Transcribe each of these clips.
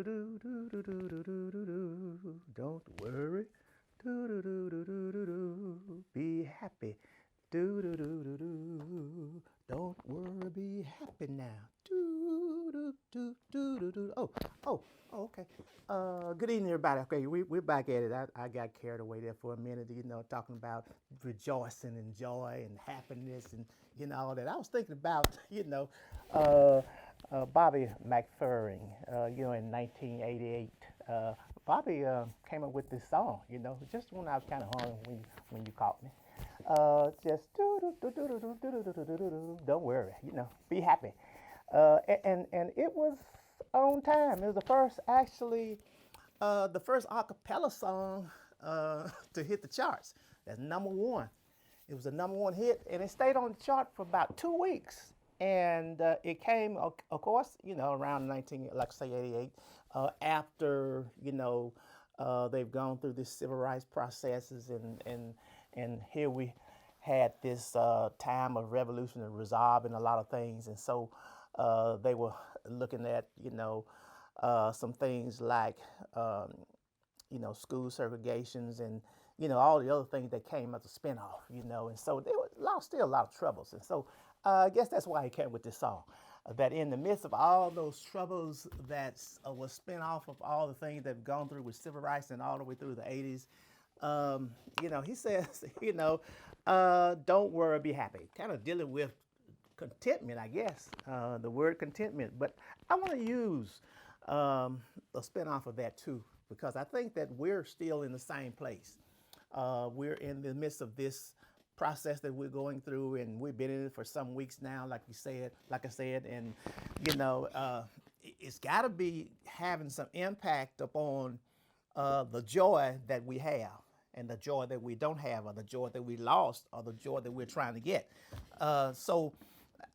do do do do do do do do. Don't worry. Do do do do do do do. Be happy. Do do do do do. Don't worry. Be happy now. Do do do do do do. Oh, okay. Good evening, everybody. Okay, we're back at it. I got carried away there for a minute, talking about rejoicing and joy and happiness and, all that. I was thinking about, uh, Bobby McFerrin, in 1988. Bobby came up with this song, just when I was kind of hungry when you caught me. Just don't worry, be happy. And it was on time. It was the first a cappella song to hit the charts. That's number one. It was a number one hit, and it stayed on the chart for about 2 weeks. And it came, of course, around 19, like say 88, after they've gone through this civil rights processes, and here we had this time of revolution and resolving a lot of things, and so they were looking at some things like school segregations and all the other things that came as a spinoff, and so there was still a lot of troubles, and so I guess that's why he came with this song. That in the midst of all those troubles that was spin off of all the things that have gone through with civil rights and all the way through the 80s, he says, don't worry, be happy. Kind of dealing with contentment, I guess, the word contentment. But I want to use a spinoff of that too, because I think that we're still in the same place. We're in the midst of this process that we're going through, and we've been in it for some weeks now, like I said, and it's got to be having some impact upon the joy that we have, and the joy that we don't have, or the joy that we lost, or the joy that we're trying to get. So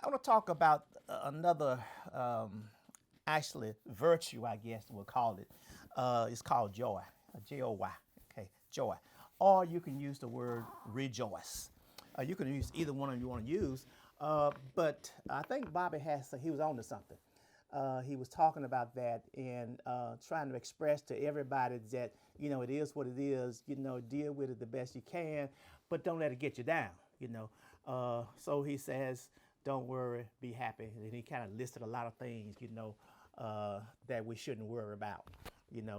I want to talk about another, actually, virtue, I guess we'll call it. It's called joy, Joy. Okay, joy. Or you can use the word rejoice. You can use either one you want to use. But I think Bobby he was on to something. He was talking about that and trying to express to everybody that, it is what it is, deal with it the best you can, but don't let it get you down, So he says, don't worry, be happy. And he kind of listed a lot of things, that we shouldn't worry about.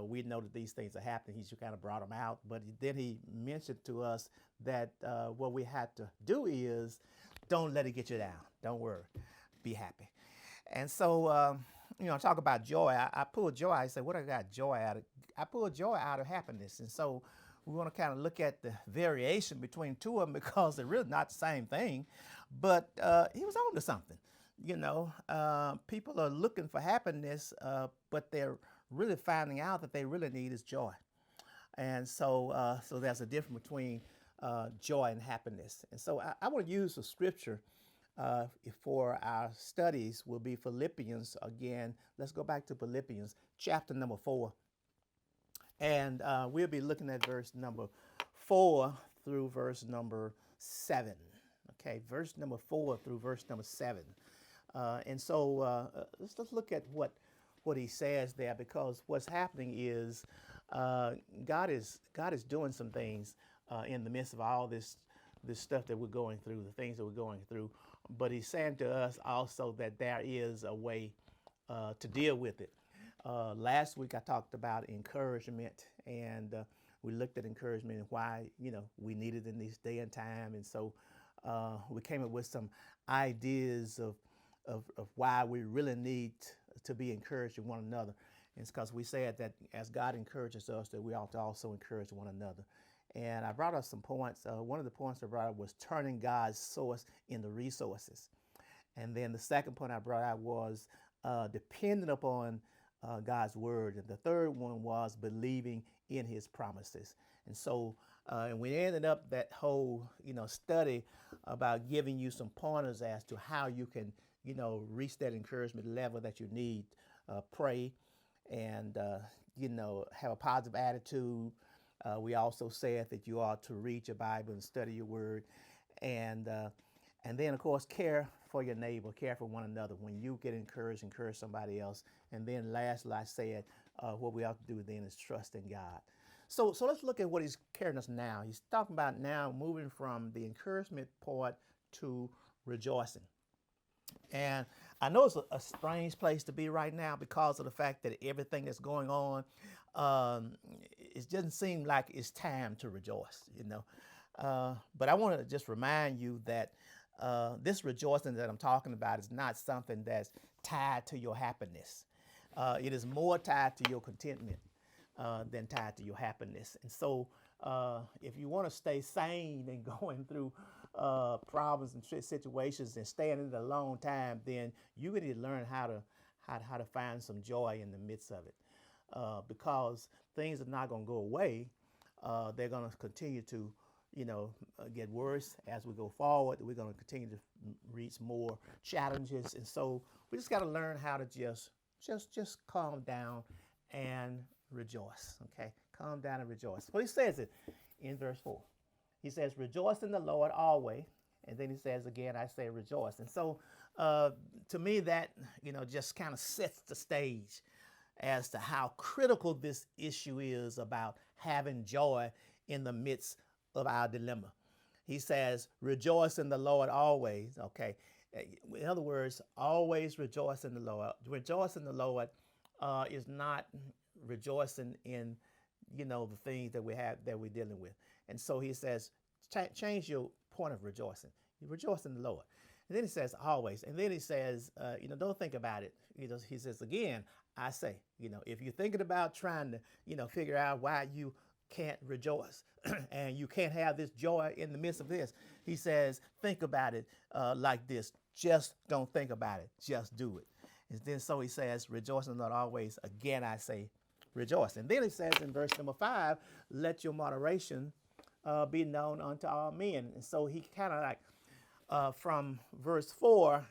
We know that these things are happening. He just kind of brought them out. But then he mentioned to us that what we had to do is don't let it get you down. Don't worry. Be happy. And so, talk about joy. I pulled joy. I said, what I got joy out of? I pulled joy out of happiness. And so we want to kind of look at the variation between two of them because they're really not the same thing. But he was on to something. People are looking for happiness, but they're really finding out that they really need is joy. And so there's a difference between joy and happiness. And so I want to use the scripture for our studies will be Philippians again. Let's go back to Philippians chapter number 4. And we'll be looking at verse number 4 through verse number 7. Okay, verse number 4 through verse number 7. And so let's look at what he says there, because what's happening is God is doing some things in the midst of all this stuff that we're going through, the things that we're going through. But he's saying to us also that there is a way to deal with it. Last week I talked about encouragement, and we looked at encouragement and why we need it in this day and time. And so we came up with some ideas of why we really need to be encouraged with one another. And it's because we said that as God encourages us, that we ought to also encourage one another. And I brought up some points. One of the points I brought up was turning God's source into resources. And then the second point I brought out was depending upon God's word. And the third one was believing in his promises. And so and we ended up that whole study about giving you some pointers as to how you can reach that encouragement level that you need. Pray and have a positive attitude. We also said that you ought to read your Bible and study your word, and And then, of course, care for your neighbor, care for one another. When you get encouraged, encourage somebody else. And then lastly, I said, what we have to do then is trust in God. So let's look at what he's carrying us now. He's talking about now moving from the encouragement part to rejoicing. And I know it's a strange place to be right now because of the fact that everything that's going on, it doesn't seem like it's time to rejoice, you know. But I want to just remind you that this rejoicing that I'm talking about is not something that's tied to your happiness. It is more tied to your contentment than tied to your happiness. And so if you want to stay sane and going through problems and situations and staying in it a long time, then you need to learn how to find some joy in the midst of it. Because things are not going to go away. They're going to continue to get worse as we go forward. We're going to continue to reach more challenges. And so we just got to learn how to just calm down and rejoice. Okay? Calm down and rejoice. Well, he says it in verse 4. He says, rejoice in the Lord always. And then he says again, I say rejoice. And so to me that, just kind of sets the stage as to how critical this issue is about having joy in the midst of our dilemma. He says, rejoice in the Lord always. Okay. In other words, always rejoice in the Lord. Rejoice in the Lord is not rejoicing in, the things that we're dealing with. And so he says, change your point of rejoicing. You rejoice in the Lord. And then he says, always. And then he says, don't think about it. He says, again, I say, if you're thinking about trying to, figure out why you can't rejoice and you can't have this joy in the midst of this, he says, think about it like this. Just don't think about it. Just do it. And then so he says, rejoice in the Lord always. Again, I say, rejoice. And then he says in verse number 5, let your moderation be known unto all men. And so he kind of like, from verse 4,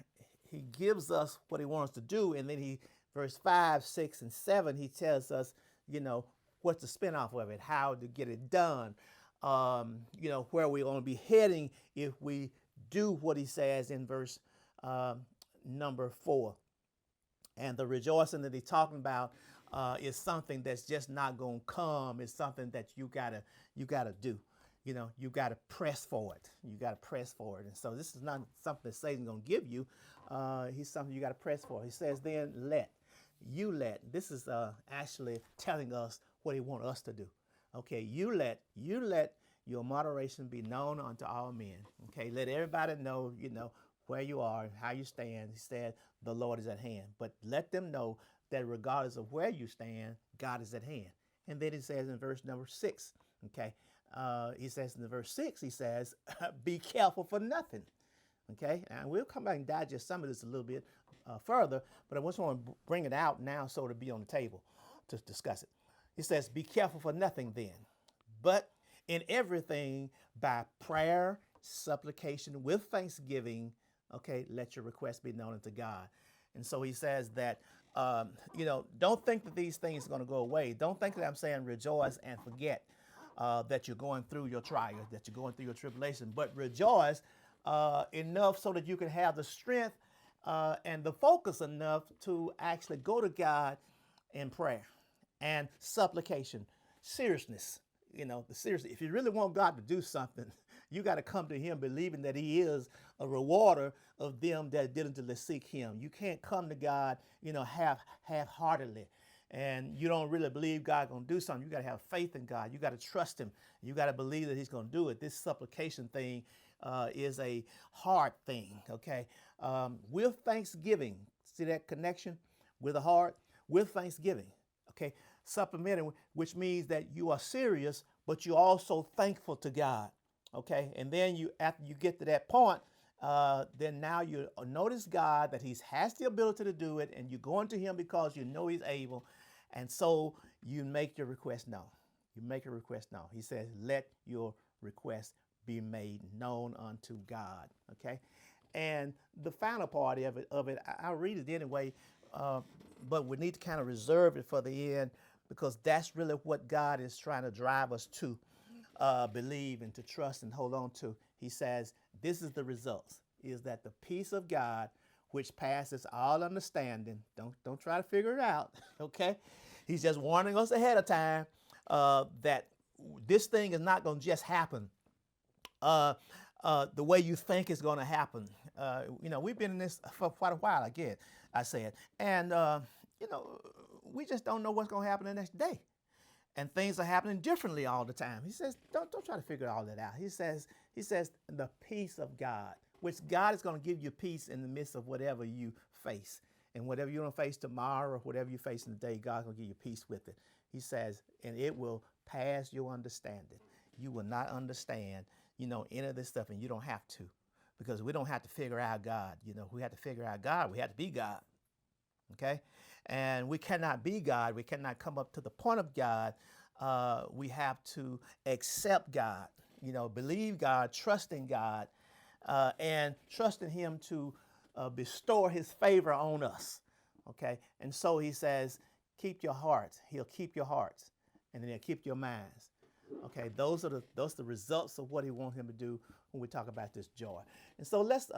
he gives us what he wants to do. And then verse 5, 6, and 7, he tells us, what's the spinoff of it, how to get it done, where we're going to be heading if we do what he says in verse number 4. And the rejoicing that he's talking about is something that's just not going to come. It's something that you gotta do. You got to press for it. You got to press for it. And so this is not something that Satan's going to give you. He's something you got to press for. He says, then let. This is actually telling us what he wants us to do. Okay, you let your moderation be known unto all men. Okay, let everybody know, where you are and how you stand. He said, the Lord is at hand. But let them know that regardless of where you stand, God is at hand. And then he says in verse number 6, okay, he says in the verse 6, he says, be careful for nothing. Okay, and we'll come back and digest some of this a little bit further, but I just want to bring it out now so to be on the table to discuss it. He says, be careful for nothing then, but in everything by prayer, supplication, with thanksgiving, okay, let your requests be known unto God. And so he says that, don't think that these things are going to go away. Don't think that I'm saying rejoice and forget that you're going through your trial, that you're going through your tribulation, but rejoice enough so that you can have the strength and the focus enough to actually go to God in prayer and supplication, seriousness. The seriousness. If you really want God to do something, you got to come to him believing that he is a rewarder of them that diligently seek him. You can't come to God, half-heartedly. And you don't really believe God's going to do something. You got to have faith in God. You got to trust him. You got to believe that he's going to do it. This supplication thing is a hard thing, okay? With thanksgiving, see that connection with the heart? With thanksgiving, okay? Supplementing, which means that you are serious, but you're also thankful to God, okay? And then after you get to that point, then now you notice God, that he has the ability to do it, and you're going to him because you know he's able. And so you make your request known. You make a request known. He says, let your request be made known unto God. Okay. And the final part of it, I'll read it anyway, but we need to kind of reserve it for the end, because that's really what God is trying to drive us to believe and to trust and hold on to. He says, this is the results. is that the peace of God, which passes all understanding, don't try to figure it out, okay? He's just warning us ahead of time that this thing is not going to just happen uh, the way you think it's going to happen. We've been in this for quite a while, again, I said. And, we just don't know what's going to happen the next day. And things are happening differently all the time. He says, don't try to figure all that out. He says, the peace of God, which God is going to give you peace in the midst of whatever you face. And whatever you're going to face tomorrow or whatever you face in the day, God's going to give you peace with it. He says, and it will pass your understanding. You will not understand, any of this stuff, and you don't have to, because we don't have to figure out God. We have to figure out God. We have to be God. Okay? And we cannot be God. We cannot come up to the point of God. We have to accept God, believe God, trust in God, and trust in Him to bestow His favor on us. Okay? And so He says, keep your hearts. He'll keep your hearts, and then He'll keep your minds. Okay? Those are the results of what He wants Him to do when we talk about this joy. And so let's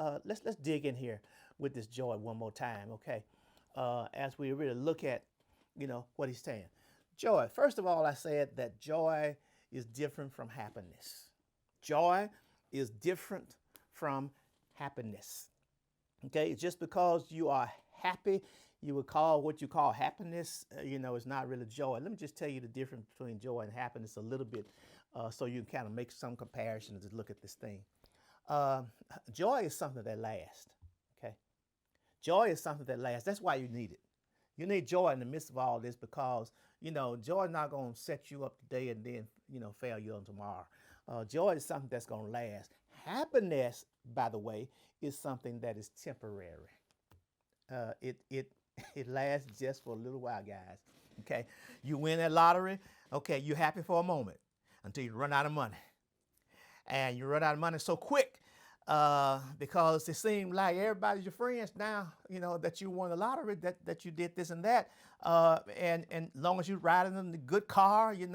dig in here with this joy one more time. Okay? As we really look at, what He's saying. Joy. First of all, I said that joy is different from happiness. Joy is different from happiness. Okay, just because you are happy, you would call what you call happiness, it's not really joy. Let me just tell you the difference between joy and happiness a little bit, so you can kind of make some comparisons to look at this thing. Joy is something that lasts. Okay, joy is something that lasts. That's why you need it. You need joy in the midst of all this because, joy is not going to set you up today and then, fail you on tomorrow. Joy is something that's going to last. Happiness, by the way, is something that is temporary. It lasts just for a little while, guys. Okay, you win that lottery. Okay, you're happy for a moment until you run out of money, and you run out of money so quick because it seems like everybody's your friends now. That you won the lottery, that you did this and that, and long as you're riding in the good car, you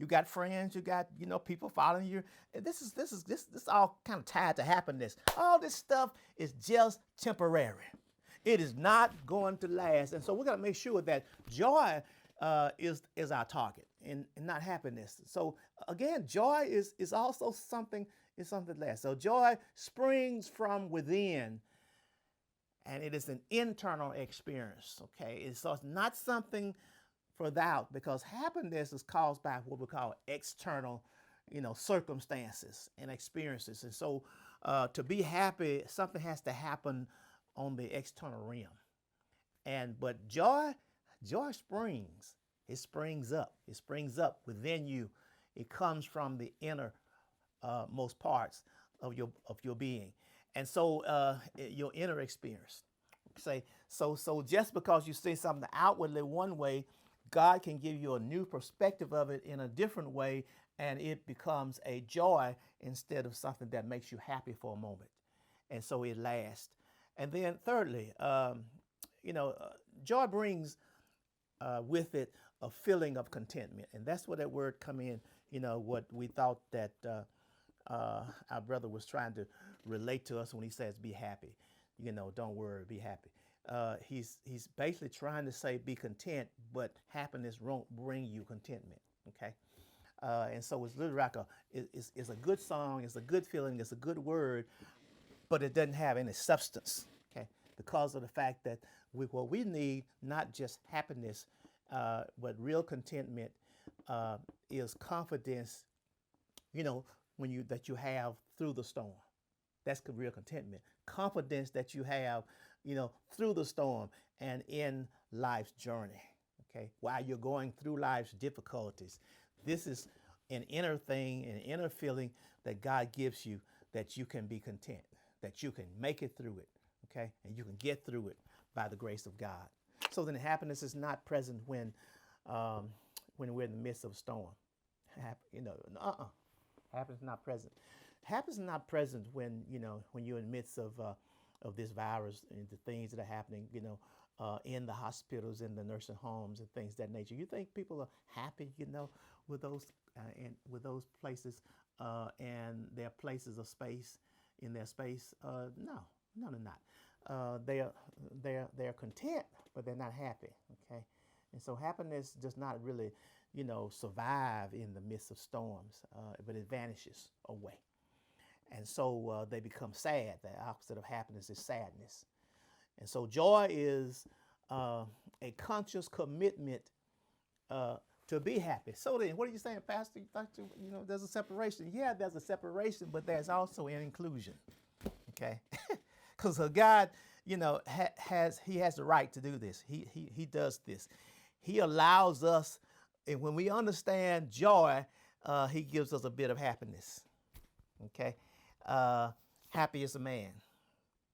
got friends, you got people following you. This is all kind of tied to happiness. All this stuff is just temporary. It is not going to last, and so we got to make sure that joy is our target and not happiness. So again, joy is also something. It's something less. So joy springs from within, and it is an internal experience. Okay, so it's not something for without, because happiness is caused by what we call external, circumstances and experiences. And so, to be happy, something has to happen on the external realm. But joy springs. It springs up. It springs up within you. It comes from the inner most parts of your being, and so your inner experience. So just because you see something outwardly one way, God can give you a new perspective of it in a different way, and it becomes a joy instead of something that makes you happy for a moment, and so it lasts. And then thirdly, joy brings with it a feeling of contentment, and that's where that word come in. What we thought that our brother was trying to relate to us when he says, be happy, don't worry, be happy. He's basically trying to say, be content, but happiness won't bring you contentment. Okay. And so it's literally like it's a good song. It's a good feeling. It's a good word, but it doesn't have any substance. Okay. Because of the fact that what we need, not just happiness, but real contentment, is confidence, that you have through the storm. That's real contentment. Confidence that you have, through the storm and in life's journey. Okay, while you're going through life's difficulties, this is an inner thing, an inner feeling that God gives you, that you can be content, that you can make it through it. Okay, and you can get through it by the grace of God. So then, happiness is not present when we're in the midst of a storm. Happiness is not present. Happiness is not present when you're in the midst of this virus and the things that are happening, in the hospitals, in the nursing homes, and things of that nature. You think people are happy, with those places and their places of space in their space? No, No, they're not. They're content, but they're not happy. Okay, and so happiness does not really, survive in the midst of storms, but it vanishes away. And so they become sad. The opposite of happiness is sadness. And so joy is a conscious commitment to be happy. So then, what are you saying, Pastor? You thought there's a separation. Yeah, there's a separation, but there's also an inclusion. Okay, because God, has the right to do this. He does this. He allows us, and when we understand joy, He gives us a bit of happiness. Okay, happy is a man.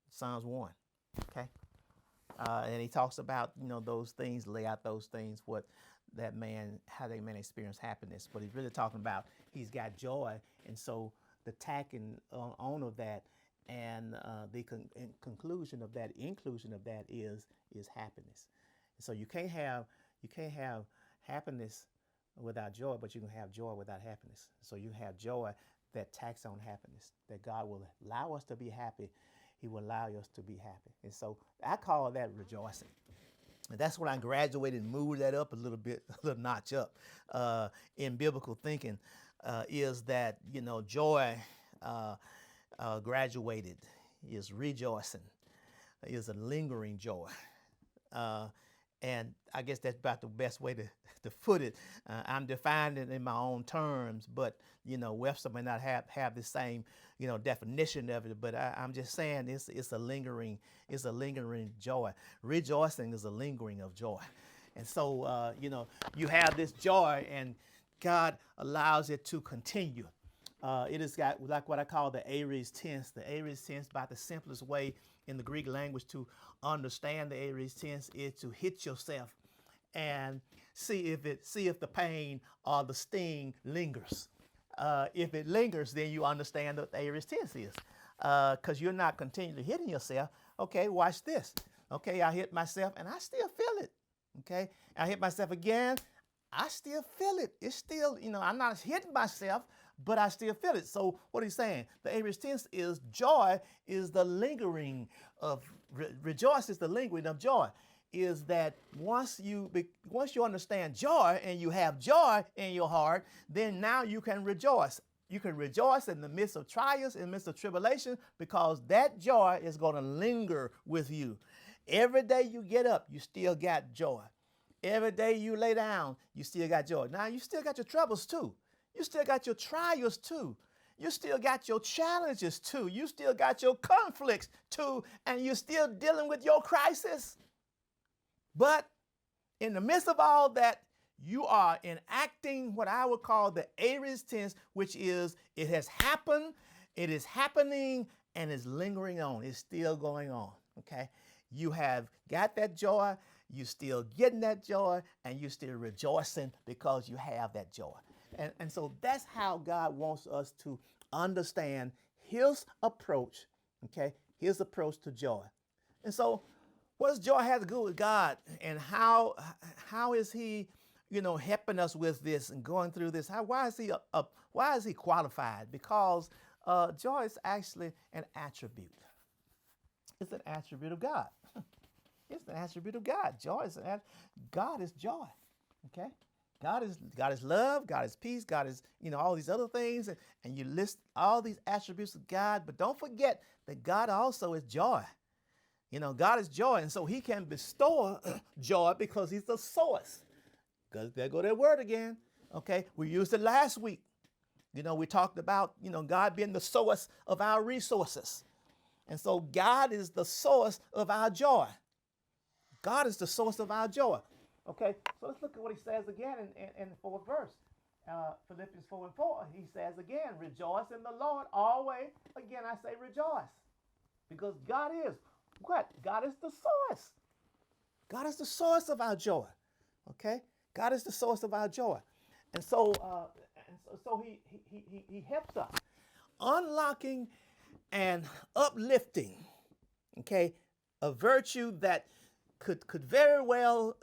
Psalms 1. Okay, and he talks about those things, lay out those things, how that man experience happiness. But he's really talking about he's got joy, and so the tacking on of that, and the conclusion of that, inclusion of that is happiness. So you can't have happiness without joy, but you can have joy without happiness. So you have joy that tacks on happiness, that God will allow us to be happy. He will allow us to be happy. And so I call that rejoicing. And that's when I graduated and moved that up a little bit, a little notch up in biblical thinking, is that, joy graduated is rejoicing, is a lingering joy. And I guess that's about the best way to put it. I'm defining it in my own terms, but, Webster may not have the same, definition of it, but I'm just saying it's a lingering joy. Rejoicing is a lingering of joy. And so, you have this joy and God allows it to continue. It has got like what I call the aorist tense. The aorist tense, about the simplest way in the Greek language to understand the aorist tense, is to hit yourself and see if the pain or the sting lingers. If it lingers, then you understand what the aorist tense is, because you're not continually hitting yourself. Okay, watch this. Okay, I hit myself and I still feel it. Okay, I hit myself again. I still feel it. It's still, I'm not hitting myself, but I still feel it. So what he's saying, the aorist tense is joy is the lingering of, rejoice is the lingering of joy, is that once you understand joy and you have joy in your heart, then now you can rejoice. You can rejoice in the midst of trials, in the midst of tribulation, because that joy is going to linger with you. Every day you get up, you still got joy. Every day you lay down, you still got joy. Now, you still got your troubles too. You still got your trials too. You still got your challenges too. You still got your conflicts too. And you're still dealing with your crisis. But in the midst of all that, you are enacting what I would call the aorist tense, which is it has happened, it is happening, and it's lingering on. It's still going on. Okay? You have got that joy. You're still getting that joy, and you're still rejoicing because you have that joy. And so that's how God wants us to understand his approach, okay, his approach to joy. And so what does joy have to do with God, and how is he, helping us with this and going through this? Why is he qualified? Because joy is actually an attribute. It's an attribute of God. It's an attribute of God. Joy is God is joy. Okay? God is love, God is peace, God is, all these other things, and you list all these attributes of God, but don't forget that God also is joy. God is joy, and so he can bestow joy because he's the source. Because there go that word again. Okay? We used it last week. We talked about, God being the source of our resources. And so God is the source of our joy. God is the source of our joy. Okay, so let's look at what he says again in the fourth verse. Philippians 4:4, he says again, rejoice in the Lord always. Again, I say rejoice. Because God is what? God is the source. God is the source of our joy. Okay? God is the source of our joy. And so he helps us. Unlocking and uplifting, okay, a virtue that could very well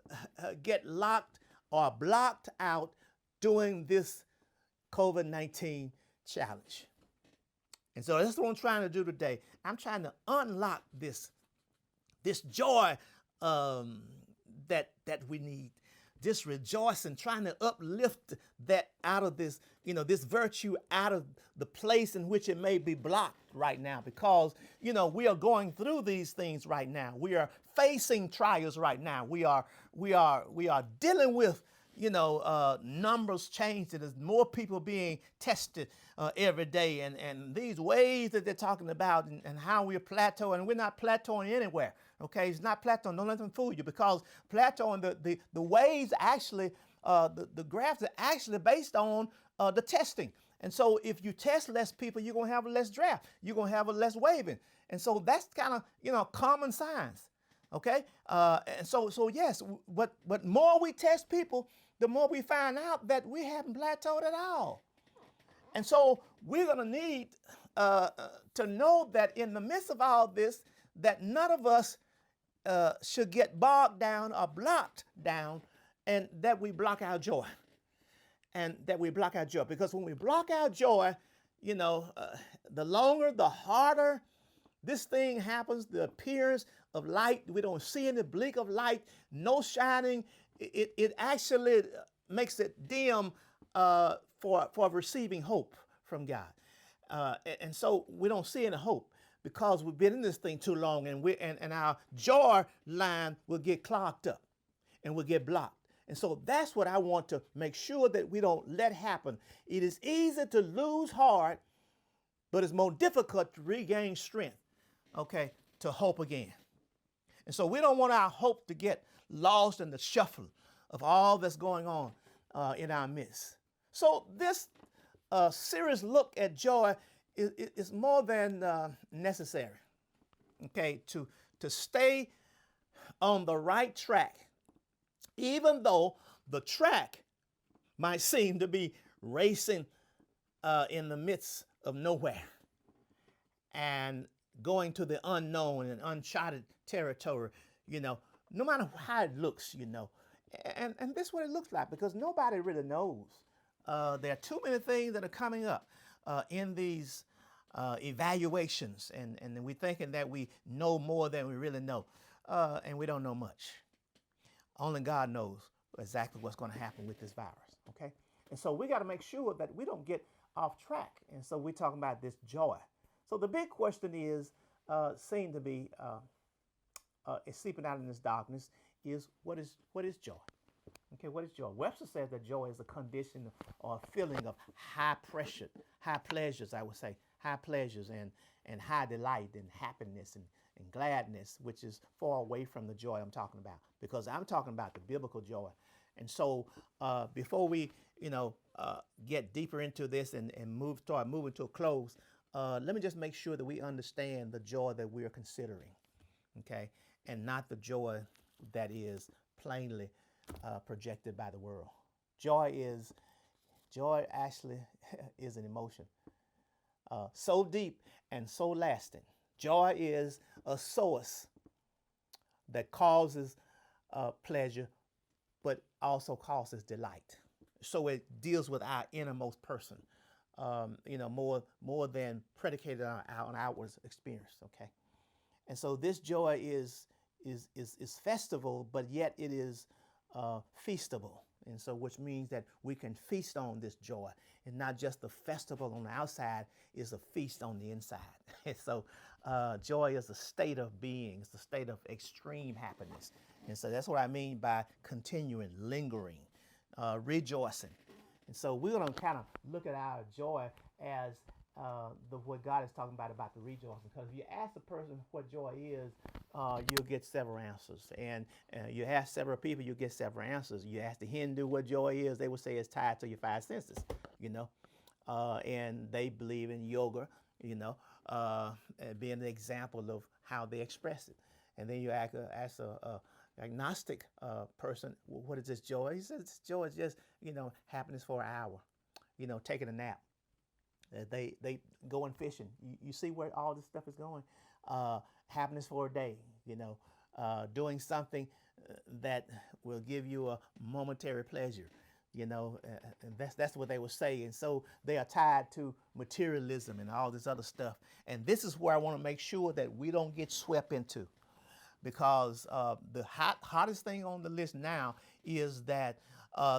get locked or blocked out during this COVID-19 challenge. And so that's what I'm trying to do today. I'm trying to unlock this joy that we need, this rejoicing, trying to uplift that out of this, this virtue out of the place in which it may be blocked right now, because we are going through these things right now. We are facing trials right now. We are dealing with numbers changing. There's more people being tested every day, and these ways that they're talking about, and how we're plateauing. And we're not plateauing anywhere. Okay, it's not plateauing. Don't let them fool you, because plateauing, the waves actually, the graphs are actually based on the testing. And so if you test less people, you're gonna have less draft. You're gonna have a less waving. And so that's kind of common science. Okay, and so yes, but more we test people, the more we find out that we haven't plateaued at all. And so we're going to need to know that in the midst of all this, that none of us should get bogged down or blocked down, and that we block our joy. And that we block our joy. Because when we block our joy, the longer, the harder this thing happens, the appearance of light, we don't see any blink of light, no shining. It actually makes it dim for receiving hope from God. And so we don't see any hope, because we've been in this thing too long, and our joy line will get clogged up and will get blocked. And so that's what I want to make sure that we don't let happen. It is easy to lose heart, but it's more difficult to regain strength, okay, to hope again. And so we don't want our hope to get lost in the shuffle of all that's going on in our midst. So this serious look at joy is more than necessary, okay, to stay on the right track, even though the track might seem to be racing in the midst of nowhere and going to the unknown and uncharted territory, no matter how it looks, And this is what it looks like, because nobody really knows. There are too many things that are coming up in these evaluations, and we're thinking that we know more than we really know, and we don't know much. Only God knows exactly what's going to happen with this virus, okay? And so we got to make sure that we don't get off track. And so we're talking about this joy. So the big question is, seem to be sleeping out in this darkness, is what is joy? Okay, what is joy? Webster says that joy is a condition or a feeling of high pressure, high pleasures, I would say, high pleasures and high delight and happiness and gladness, which is far away from the joy I'm talking about, because I'm talking about the biblical joy. And so before we, get deeper into this and start moving to a close, let me just make sure that we understand the joy that we're considering, okay, and not the joy that is plainly projected by the world. Joy actually is an emotion, so deep and so lasting. Joy is a source that causes pleasure, but also causes delight. So it deals with our innermost person, more than predicated on outward experience. Okay, and so this joy is festival, but yet it is feastable. And so, which means that we can feast on this joy, and not just the festival on the outside, is a feast on the inside. And so joy is a state of being. It's a state of extreme happiness. And so that's what I mean by continuing, lingering, rejoicing. And so we're going to kind of look at our joy as what God is talking about the rejoicing. Because if you ask a person what joy is, you'll get several answers. And you ask several people, you'll get several answers. You ask the Hindu what joy is, they will say it's tied to your five senses, and they believe in yoga, being an example of how they express it. And then you ask a agnostic person, well, what is this joy? He says joy is just, happiness for an hour, taking a nap. They going fishing. You see where all this stuff is going. Happiness for a day, doing something that will give you a momentary pleasure. And that's what they would say. And so they are tied to materialism and all this other stuff. And this is where I want to make sure that we don't get swept into, because the hottest thing on the list now is that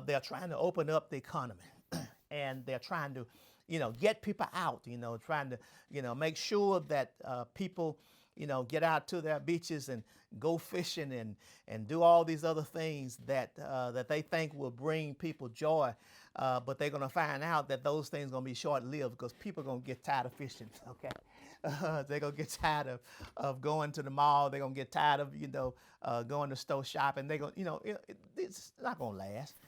they're trying to open up the economy, and they're trying to, get people out, trying to, make sure that people, get out to their beaches and go fishing and do all these other things that they think will bring people joy. But they're going to find out that those things are going to be short-lived, because people are going to get tired of fishing, okay? They're going to get tired of going to the mall. They're going to get tired of, going to store shopping. They're going to, it's not going to last.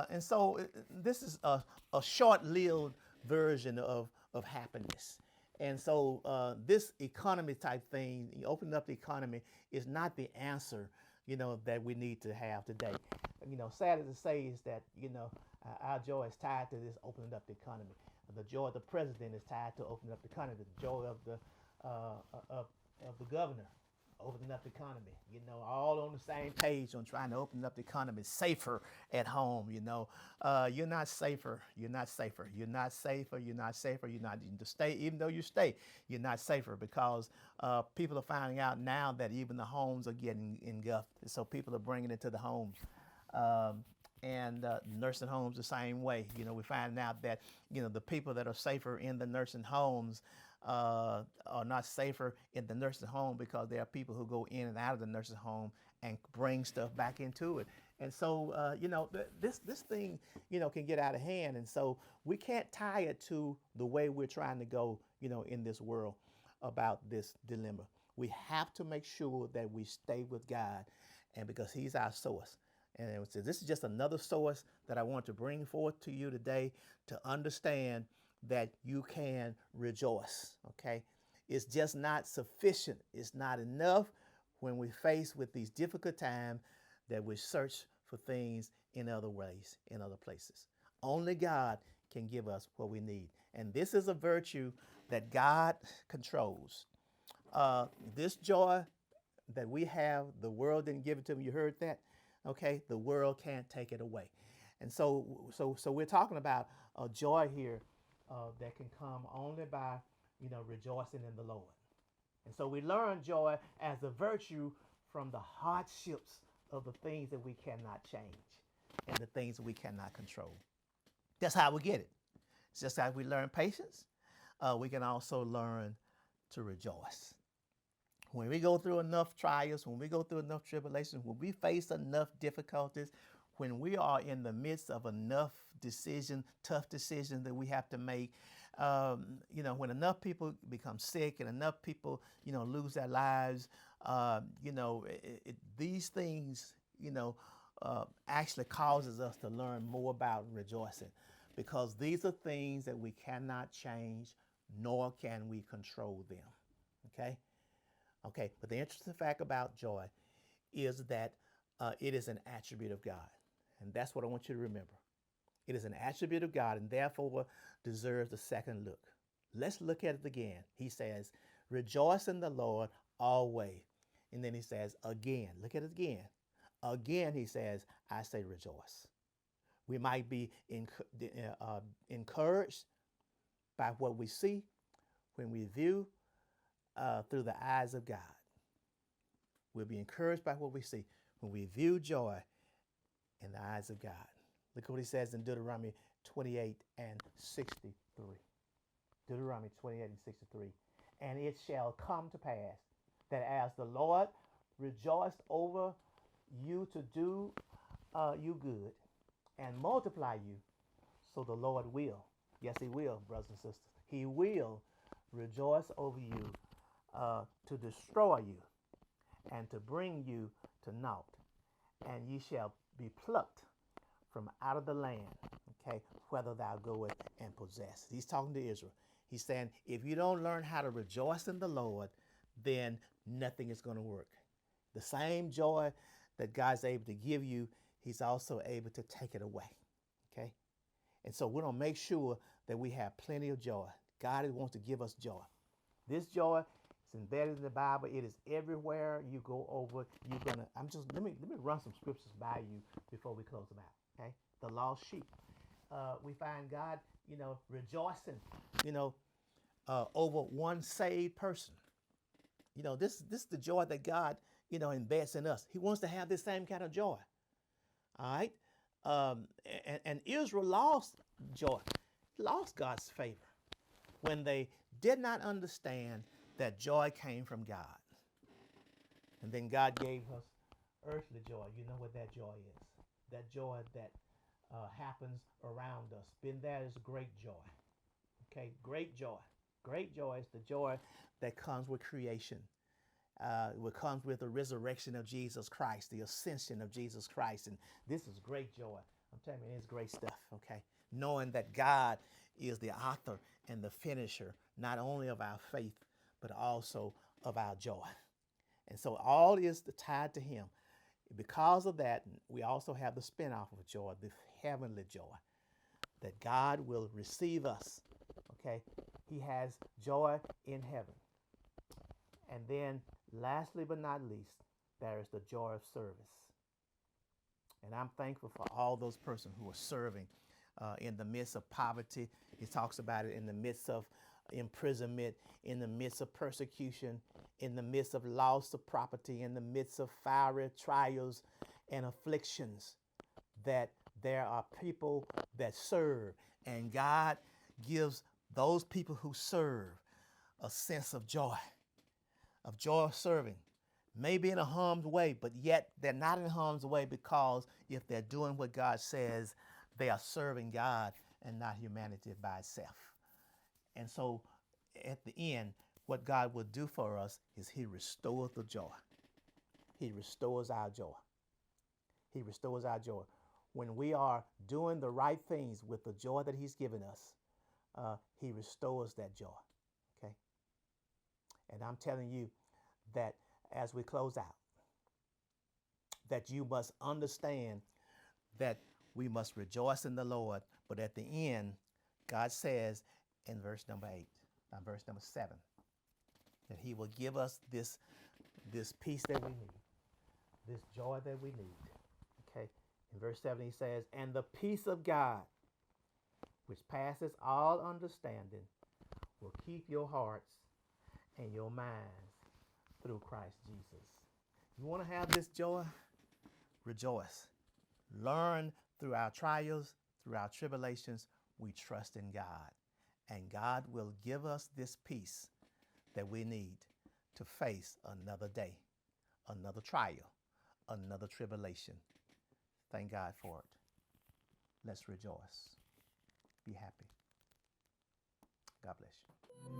And so this is a short-lived version of happiness. And so this economy type thing, opening up the economy, is not the answer, that we need to have today. Sad to say is that, our joy is tied to this opening up the economy. The joy of the president is tied to opening up the economy. The joy of the governor, opening up the economy. All on the same page on trying to open up the economy. Safer at home. You're not safer. You're not safer. You're not safer. You're not safer. You're not to stay. Even though you stay, you're not safer, because people are finding out now that even the homes are getting engulfed. So people are bringing it to the homes. And nursing homes the same way. We find out that, the people that are safer in the nursing homes are not safer in the nursing home, because there are people who go in and out of the nursing home and bring stuff back into it. And so, this thing, can get out of hand. And so we can't tie it to the way we're trying to go, in this world about this dilemma. We have to make sure that we stay with God, and because He's our source. And so this is just another source that I want to bring forth to you today, to understand that you can rejoice, okay? It's just not sufficient. It's not enough when we're faced with these difficult times that we search for things in other ways, in other places. Only God can give us what we need. And this is a virtue that God controls. This joy that we have, the world didn't give it to me. You heard that? Okay, the world can't take it away. And so we're talking about a joy here that can come only by, rejoicing in the Lord. And so we learn joy as a virtue from the hardships of the things that we cannot change and the things that we cannot control. That's how we get it. It's just like we learn patience, we can also learn to rejoice. When we go through enough trials, when we go through enough tribulations, when we face enough difficulties, when we are in the midst of enough tough decisions that we have to make, when enough people become sick and enough people, lose their lives, these things, actually causes us to learn more about rejoicing, because these are things that we cannot change, nor can we control them, okay? Okay, but the interesting fact about joy is that it is an attribute of God. And that's what I want you to remember. It is an attribute of God, and therefore deserves a second look. Let's look at it again. He says, rejoice in the Lord always. And then he says, again, look at it again. Again, he says, I say rejoice. We might be encouraged by what we see when we view through the eyes of God. We'll be encouraged by what we see when we view joy in the eyes of God. Look at what he says in Deuteronomy 28 and 63. Deuteronomy 28 and 63. And it shall come to pass that as the Lord rejoiced over you to do you good and multiply you, so the Lord will. Yes, he will, brothers and sisters. He will rejoice over you to destroy you and to bring you to naught. And ye shall be plucked from out of the land, okay, whether thou goest and possess. He's talking to Israel. He's saying, if you don't learn how to rejoice in the Lord, then nothing is going to work. The same joy that God's able to give you, he's also able to take it away, okay? And so we're going to make sure that we have plenty of joy. God wants to give us joy. This joy is embedded in the Bible. It is everywhere you go over. Let me run some scriptures by you before we close them out, okay? the lost sheep. We find God, rejoicing, you know, over one saved person. This is the joy that God, embeds in us. He wants to have this same kind of joy. All right. And Israel lost joy, lost God's favor when they did not understand that joy came from God. And then God gave us earthly joy. You know what that joy is. That joy that happens around us. Then there is great joy. Okay, great joy. Great joy is the joy that comes with creation. What comes with the resurrection of Jesus Christ, the ascension of Jesus Christ. And this is great joy. I'm telling you, it's great stuff, okay? Knowing that God is the author and the finisher, not only of our faith, but also of our joy. And so all is tied to him. Because of that, we also have the spinoff of joy, the heavenly joy, that God will receive us, okay? He has joy in heaven. And then, lastly but not least, there is the joy of service. And I'm thankful for all those persons who are serving in the midst of poverty. He talks about it in the midst of imprisonment, in the midst of persecution, in the midst of loss of property, in the midst of fiery trials and afflictions, that there are people that serve. And God gives those people who serve a sense of joy of serving. Maybe in a harm's way, but yet they're not in harm's way, because if they're doing what God says, they are serving God and not humanity by itself. And so at the end, what God will do for us is he restores the joy. He restores our joy. He restores our joy. When we are doing the right things with the joy that he's given us, he restores that joy. Okay? And I'm telling you that as we close out, that you must understand that we must rejoice in the Lord. But at the end, God says in verse number 7, that he will give us this peace that we need, this joy that we need. Okay. In verse 7, he says, and the peace of God, which passes all understanding, will keep your hearts and your minds through Christ Jesus. You want to have this joy? Rejoice. Learn through our trials, through our tribulations, we trust in God. And God will give us this peace that we need to face another day, another trial, another tribulation. Thank God for it. Let's rejoice. Be happy. God bless you.